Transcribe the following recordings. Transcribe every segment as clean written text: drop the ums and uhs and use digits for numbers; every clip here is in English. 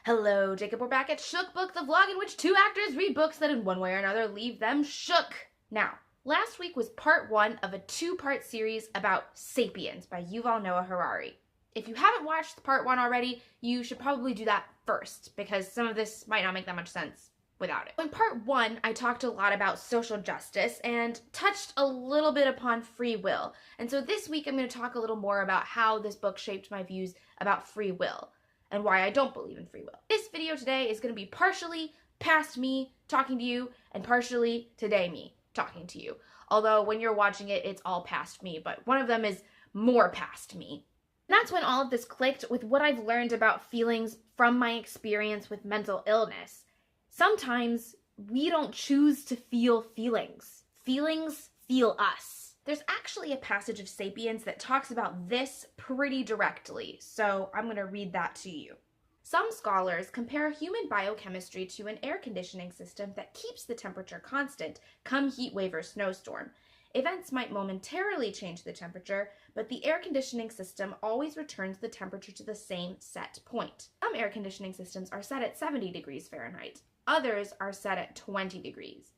Hello, Jacob. We're back at Shook Book, the vlog in which two actors read books that in one way or another leave them shook. Now, last week was part one of a two-part series about Sapiens by Yuval Noah Harari. If you haven't watched part one already, you should probably do that first, because some of this might not make that much sense without it. In part one, I talked a lot about social justice and touched a little bit upon free will. And so this week I'm going to talk a little more about how this book shaped my views about free will and why I don't believe in free will. This video today is going to be partially past me talking to you and partially today me talking to you. Although when you're watching it, it's all past me, but one of them is more past me. And that's when all of this clicked with what I've learned about feelings from my experience with mental illness. Sometimes we don't choose to feel feelings. Feelings feel us. There's actually a passage of Sapiens that talks about this pretty directly, so I'm going to read that to you. Some scholars compare human biochemistry to an air conditioning system that keeps the temperature constant, come heat wave or snowstorm. Events might momentarily change the temperature, but the air conditioning system always returns the temperature to the same set point. Some air conditioning systems are set at 70 degrees Fahrenheit. Others are set at 20 degrees.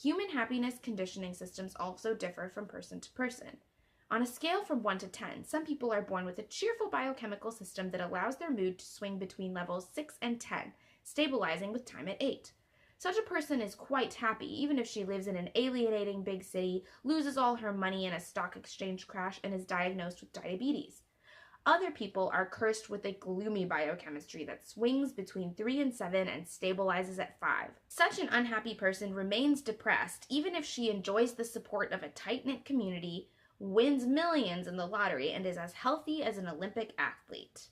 Human happiness conditioning systems also differ from person to person. On a scale from 1 to 10, some people are born with a cheerful biochemical system that allows their mood to swing between levels 6 and 10, stabilizing with time at 8. Such a person is quite happy, even if she lives in an alienating big city, loses all her money in a stock exchange crash, and is diagnosed with diabetes. Other people are cursed with a gloomy biochemistry that swings between 3 and 7 and stabilizes at 5. Such an unhappy person remains depressed even if she enjoys the support of a tight-knit community, wins millions in the lottery, and is as healthy as an Olympic athlete.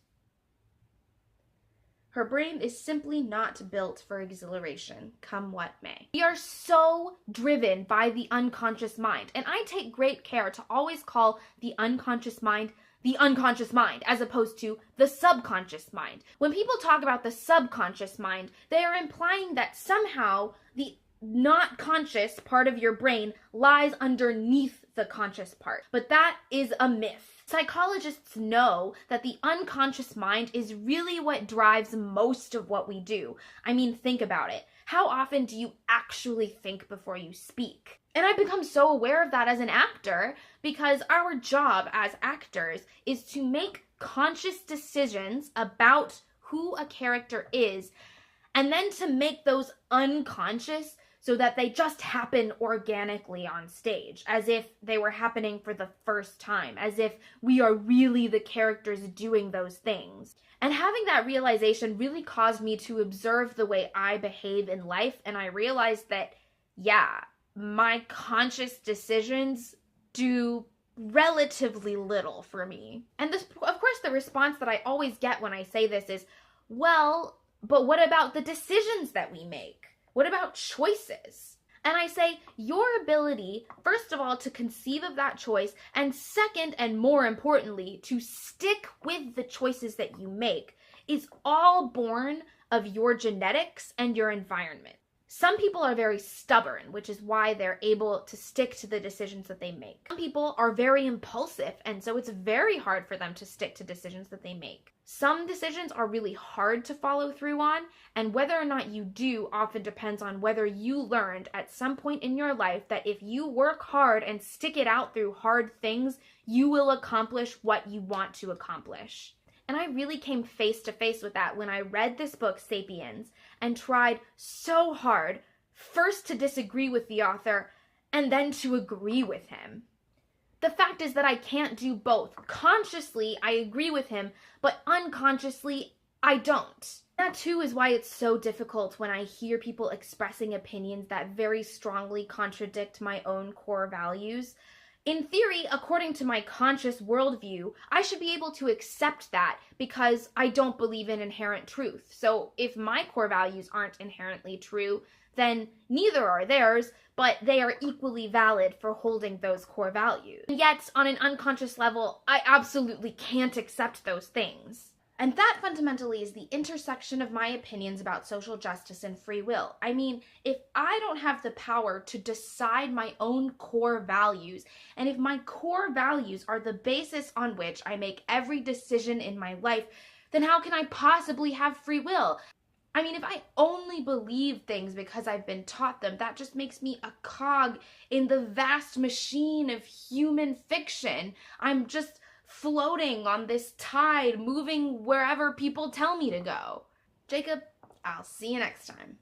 Her brain is simply not built for exhilaration, come what may. We are so driven by the unconscious mind, and I take great care to always call the unconscious mind, as opposed to the subconscious mind. When people talk about the subconscious mind, they are implying that somehow the not conscious part of your brain lies underneath the conscious part. But that is a myth. Psychologists know that the unconscious mind is really what drives most of what we do. I mean, think about it. How often do you actually think before you speak? And I've become so aware of that as an actor because our job as actors is to make conscious decisions about who a character is and then to make those unconscious so that they just happen organically on stage, as if they were happening for the first time, as if we are really the characters doing those things. And having that realization really caused me to observe the way I behave in life, and I realized that, yeah, my conscious decisions do relatively little for me. And this, of course, the response that I always get when I say this is, well, but what about the decisions that we make? What about choices? And I say, your ability, first of all, to conceive of that choice, and second, and more importantly, to stick with the choices that you make, is all born of your genetics and your environment. Some people are very stubborn, which is why they're able to stick to the decisions that they make. Some people are very impulsive, and so it's very hard for them to stick to decisions that they make. Some decisions are really hard to follow through on, and whether or not you do often depends on whether you learned at some point in your life that if you work hard and stick it out through hard things, you will accomplish what you want to accomplish. And I really came face to face with that when I read this book, Sapiens, and tried so hard first to disagree with the author and then to agree with him. The fact is that I can't do both. Consciously, I agree with him, but unconsciously, I don't. That too is why it's so difficult when I hear people expressing opinions that very strongly contradict my own core values. In theory, according to my conscious worldview, I should be able to accept that because I don't believe in inherent truth. So if my core values aren't inherently true, then neither are theirs, but they are equally valid for holding those core values. And yet, on an unconscious level, I absolutely can't accept those things. And that fundamentally is the intersection of my opinions about social justice and free will. I mean, if I don't have the power to decide my own core values, and if my core values are the basis on which I make every decision in my life, then how can I possibly have free will? I mean, if I only believe things because I've been taught them, that just makes me a cog in the vast machine of human fiction. I'm just floating on this tide, moving wherever people tell me to go. Jacob, I'll see you next time.